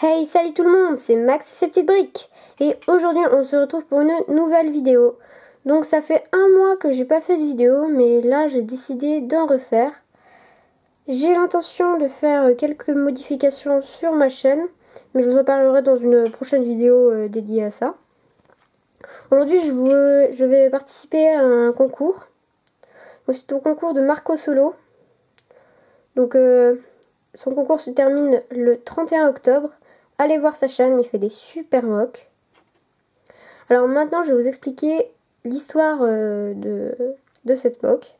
Hey, salut tout le monde, c'est Max et ses petites briques. Et aujourd'hui, on se retrouve pour une nouvelle vidéo. Donc ça fait un mois que j'ai pas fait de vidéo, mais là j'ai décidé d'en refaire. J'ai l'intention de faire quelques modifications sur ma chaîne, mais je vous en parlerai dans une prochaine vidéo dédiée à ça. Aujourd'hui, je vais participer à un concours. Donc c'est au concours de Marco Solo. Donc son concours se termine le 31 octobre. Allez voir sa chaîne, il fait des super mocks. Alors maintenant, je vais vous expliquer l'histoire de cette mock.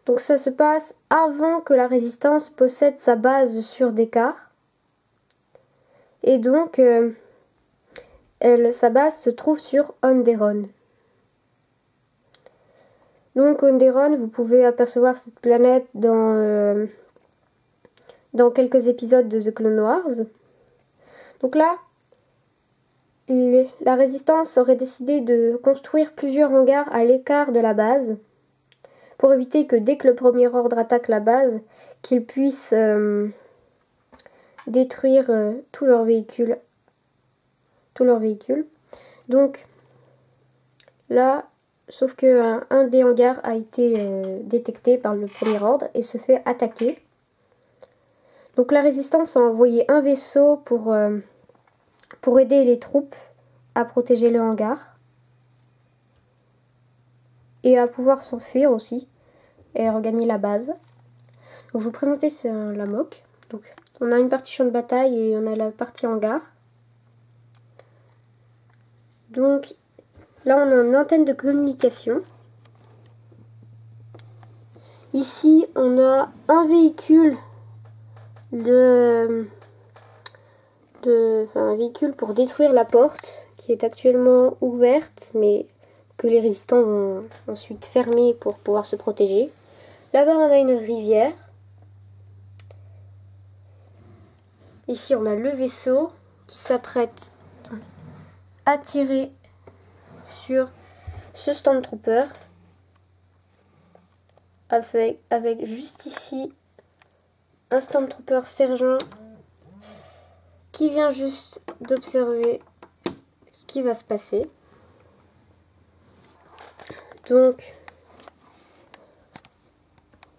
Donc ça se passe avant que la Résistance possède sa base sur Dekar. Et donc, sa base se trouve sur Onderon. Donc Onderon, vous pouvez apercevoir cette planète dans quelques épisodes de The Clone Wars. Donc là, la Résistance aurait décidé de construire plusieurs hangars à l'écart de la base pour éviter que dès que le Premier Ordre attaque la base, qu'ils puissent détruire tous leurs véhicules. Donc là, sauf que un des hangars a été détecté par le Premier Ordre et se fait attaquer. Donc la Résistance a envoyé un vaisseau pour aider les troupes à protéger le hangar et à pouvoir s'enfuir aussi et regagner la base. Donc je vais vous présenter la mock. Donc on a une partie champ de bataille et on a la partie hangar. Donc là on a une antenne de communication. Ici on a un véhicule un véhicule pour détruire la porte qui est actuellement ouverte mais que les résistants vont ensuite fermer pour pouvoir se protéger. Là-bas on a une rivière. Ici on a le vaisseau qui s'apprête à tirer sur ce Stormtrooper avec juste ici un Stormtrooper sergent qui vient juste d'observer ce qui va se passer. Donc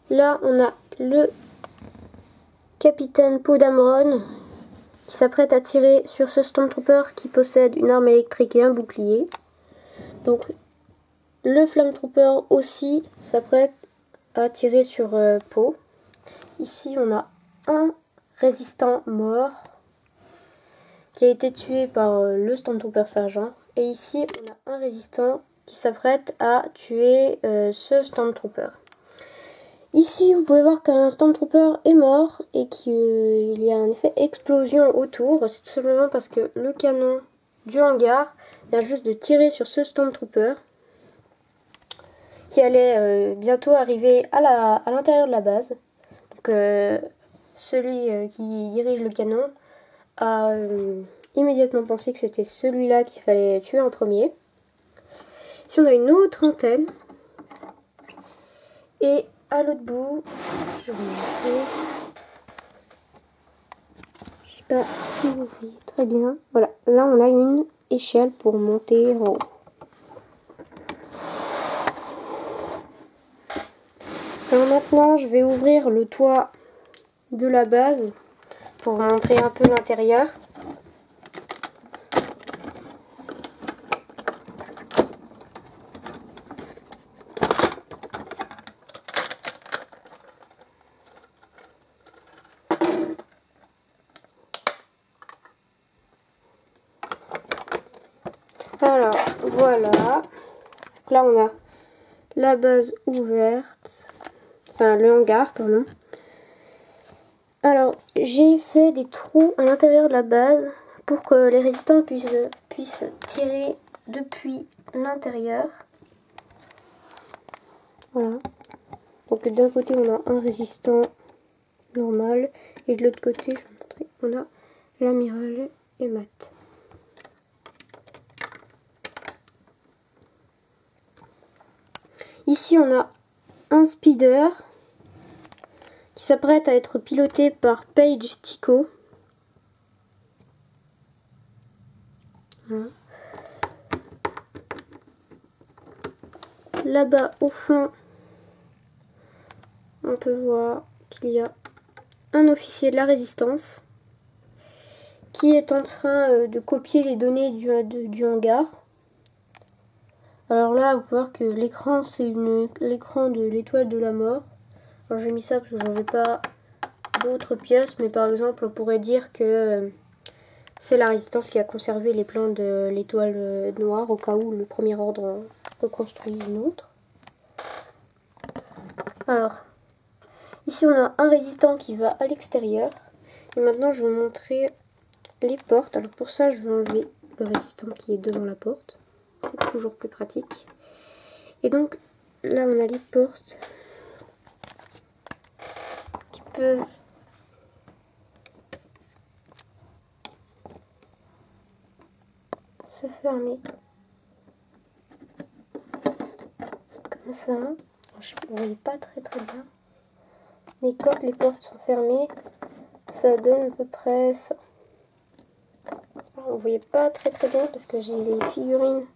là on a le capitaine Poe Dameron qui s'apprête à tirer sur ce Stormtrooper qui possède une arme électrique et un bouclier. Donc le Flametrooper aussi s'apprête à tirer sur Poe. Ici on a un résistant mort qui a été tué par le Stormtrooper sergent. Et ici on a un résistant qui s'apprête à tuer ce Stormtrooper. Ici vous pouvez voir qu'un Stormtrooper est mort et qu'il y a un effet explosion autour. C'est tout simplement parce que le canon du hangar vient juste de tirer sur ce Stormtrooper qui allait bientôt arriver à l'intérieur de la base. Donc celui qui dirige le canon a immédiatement pensé que c'était celui-là qu'il fallait tuer en premier. Ici on a une autre antenne et à l'autre bout, je vais vous montrer. Je sais pas si vous voyez très bien. Voilà, là on a une échelle pour monter en haut. Alors maintenant, je vais ouvrir le toit de la base pour vous montrer un peu l'intérieur. Alors voilà, donc là on a la base ouverte, enfin le hangar pardon. Alors j'ai fait des trous à l'intérieur de la base pour que les résistants puissent tirer depuis l'intérieur. Voilà, donc d'un côté on a un résistant normal et de l'autre côté je vais vous montrer, on a l'amiral et Matt. Ici on a un speeder qui s'apprête à être piloté par Paige Tico. Voilà. Là-bas au fond, on peut voir qu'il y a un officier de la résistance qui est en train de copier les données du hangar. Alors là, vous pouvez voir que l'écran, c'est l'écran de l'étoile de la mort. Alors j'ai mis ça parce que j'avais pas d'autres pièces, mais par exemple, on pourrait dire que c'est la résistance qui a conservé les plans de l'étoile noire au cas où le premier ordre en reconstruit une autre. Alors, ici on a un résistant qui va à l'extérieur. Et maintenant, je vais vous montrer les portes. Alors pour ça, je vais enlever le résistant qui est devant la porte. C'est toujours plus pratique. Et donc, là, on a les portes qui peuvent se fermer comme ça. Vous voyez pas très bien. Mais quand les portes sont fermées, ça donne à peu près ça. Alors, vous voyez pas très bien parce que j'ai les figurines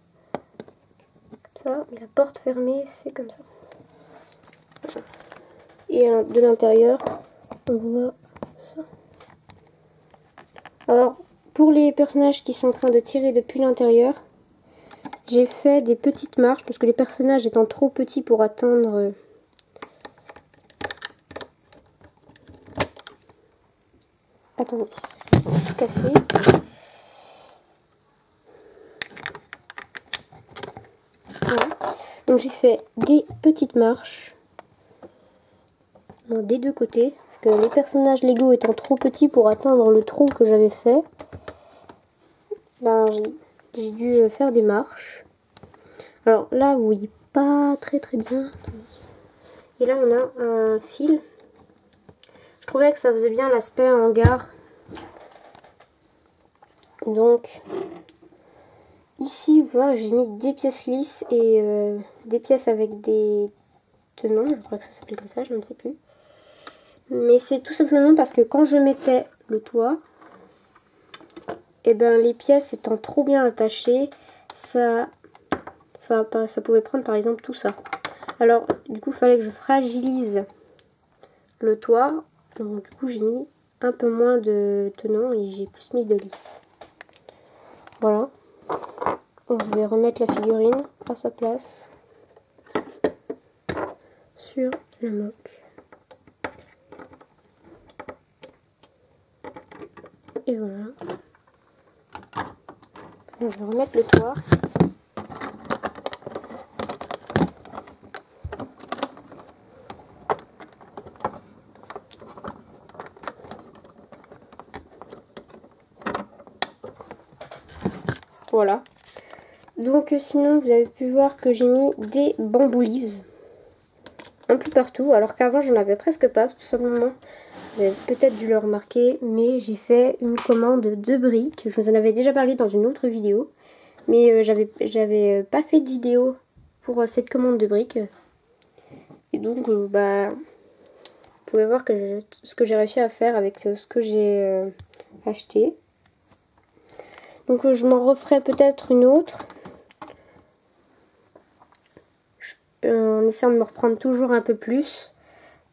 comme ça. Mais la porte fermée, c'est comme ça. Et de l'intérieur, on voit ça. Alors, pour les personnages qui sont en train de tirer depuis l'intérieur, j'ai fait des petites marches parce que les personnages étant trop petits pour atteindre attendez, je vais tout casser. Voilà. Donc j'ai fait des petites marches des deux côtés parce que les personnages Lego étant trop petits pour atteindre le trou que j'avais fait, ben, j'ai dû faire des marches. Alors là, vous voyez pas très bien. Et là, on a un fil. Je trouvais que ça faisait bien l'aspect hangar. Donc, ici, vous voyez, j'ai mis des pièces lisses et des pièces avec des tenons. Je crois que ça s'appelle comme ça, je ne sais plus. Mais c'est tout simplement parce que quand je mettais le toit, et ben les pièces étant trop bien attachées, ça pouvait prendre par exemple tout ça. Alors du coup il fallait que je fragilise le toit. Donc du coup j'ai mis un peu moins de tenons et j'ai plus mis de lisse. Voilà. Donc, je vais remettre la figurine à sa place sur la moque. Et voilà. Je vais remettre le toit. Voilà. Donc sinon vous avez pu voir que j'ai mis des bamboo leaves un peu partout. Alors qu'avant j'en avais presque pas, tout simplement. Vous avez peut-être dû le remarquer, mais j'ai fait une commande de briques. Je vous en avais déjà parlé dans une autre vidéo. Mais j'avais pas fait de vidéo pour cette commande de briques. Et donc, bah, vous pouvez voir que ce que j'ai réussi à faire avec ce que j'ai acheté. Donc, je m'en referai peut-être une autre. En essayant de me reprendre toujours un peu plus.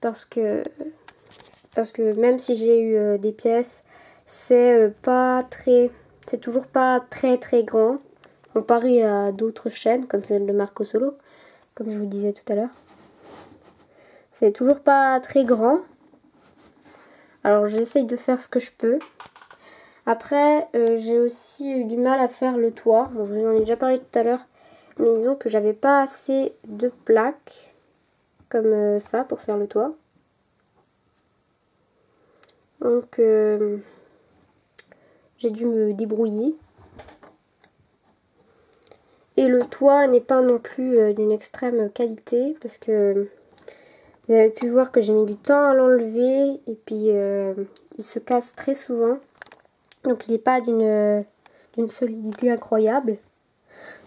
Parce que même si j'ai eu des pièces, c'est toujours pas très grand. Comparé à d'autres chaînes comme celle de Marco Solo, comme je vous disais tout à l'heure. C'est toujours pas très grand. Alors j'essaye de faire ce que je peux. Après j'ai aussi eu du mal à faire le toit. Bon, je vous en ai déjà parlé tout à l'heure. Mais disons que j'avais pas assez de plaques comme ça pour faire le toit. Donc j'ai dû me débrouiller. Et le toit n'est pas non plus d'une extrême qualité parce que vous avez pu voir que j'ai mis du temps à l'enlever et puis il se casse très souvent. Donc il n'est pas d'une solidité incroyable.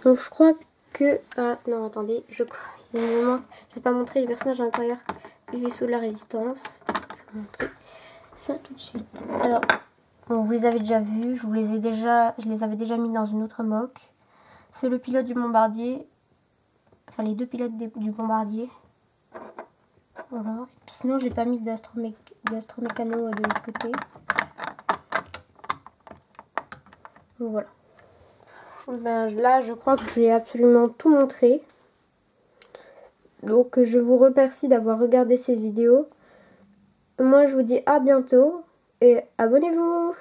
Donc je crois que... Ah non attendez, il me manque... Je ne vous ai pas montré les personnages à l'intérieur du vaisseau de la résistance. Je vais vous montrer ça tout de suite. Alors Bon, vous les avez déjà vus, je les avais déjà mis dans une autre mock. C'est le pilote du bombardier, enfin les deux pilotes du bombardier. Voilà. Et puis sinon, j'ai pas mis d'astromécano de l'autre côté. Donc voilà. Ben, là, je crois que j'ai absolument tout montré. Donc je vous remercie d'avoir regardé ces vidéos. Moi, je vous dis à bientôt et abonnez-vous!